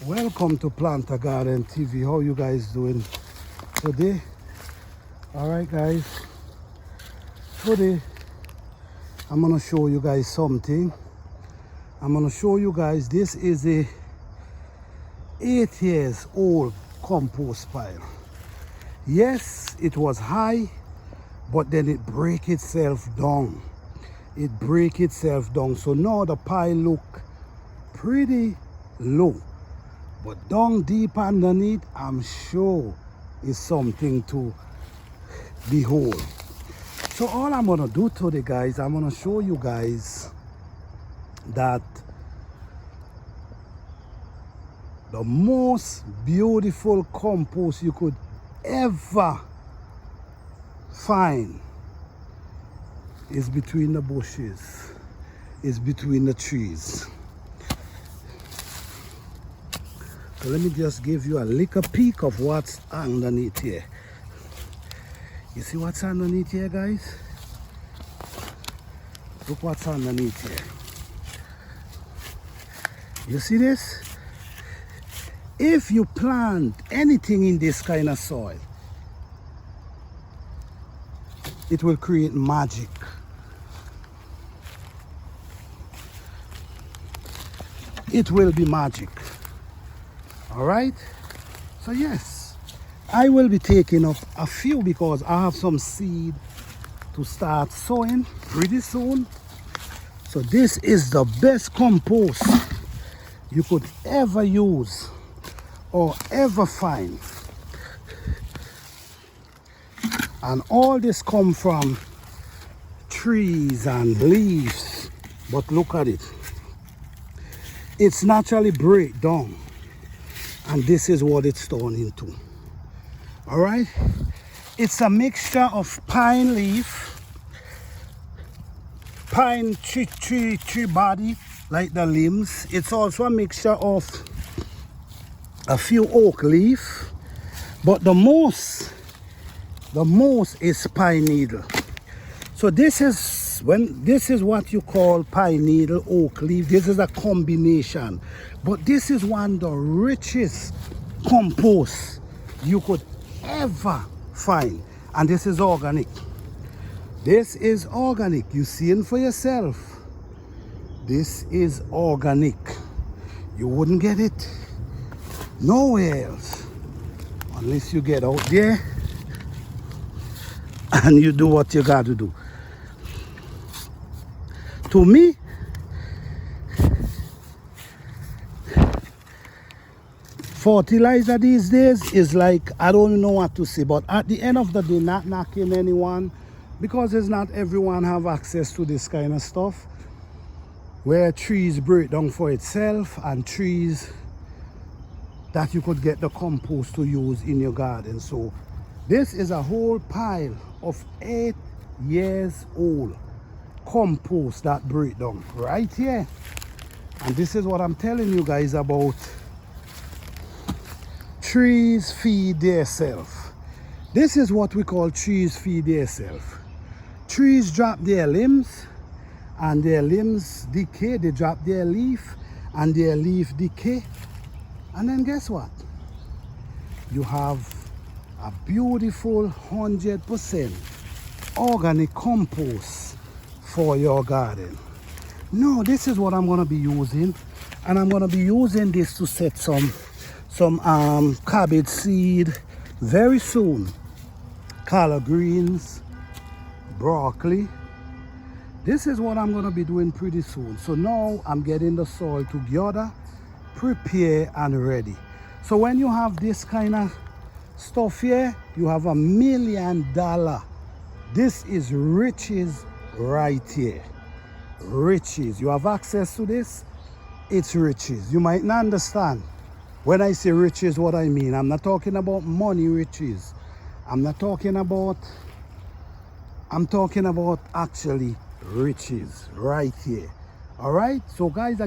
Welcome to Plant a Garden TV. How you guys doing today? Alright guys, today I'm gonna show you guys something. I'm gonna show you guys, this is a 8 years old compost pile. Yes, it was high, but then it break itself down. So now the pile look pretty low, but down deep underneath, I'm sure is something to behold. So all I'm gonna do today, guys, I'm gonna show you guys that the most beautiful compost you could ever find is between the bushes, is between the trees. So let me just give you a little peek of what's underneath here. You see what's underneath here, guys? Look what's underneath here. You see this? If you plant anything in this kind of soil, it will create magic. It will be magic. All right, so yes, I will be taking up a few because I have some seed to start sowing pretty soon. So this is the best compost you could ever use or ever find, and all this come from trees and leaves. But look at it, it's naturally break down. And this is what it's turned into. All right, it's a mixture of pine leaf, pine tree body, like the limbs. It's also a mixture of a few oak leaf, but the most is pine needle. So this is what you call pine needle, oak leaf. This is a combination, but this is one of the richest compost you could ever find, and this is organic. This is organic. You see it for yourself. This is organic. You wouldn't get it nowhere else unless you get out there and you do what you got to do. To me, fertilizer these days is like, I don't know what to say, but at the end of the day, not knocking anyone, because it's not everyone have access to this kind of stuff, where trees break down for itself, and trees that you could get the compost to use in your garden. So this is a whole pile of 8 years old compost that break down right here. And this is what I'm telling you guys about. Trees feed themselves. This is what we call trees feed themselves. Trees drop their limbs, and their limbs decay. They drop their leaf, and their leaf decay. And then guess what? You have a beautiful 100% organic compost for your garden. Now this is what I'm going to be using, and I'm going to be using this to set some cabbage seed very soon, collard greens, broccoli. This is what I'm going to be doing pretty soon. So now I'm getting the soil together, prepare and ready. So when you have this kind of stuff here, you have $1 million. This is riches right here. Riches. You have access to this, it's riches. You might not understand when I say riches what I mean. I'm not talking about money riches. I'm talking about actually riches right here. All right, so guys,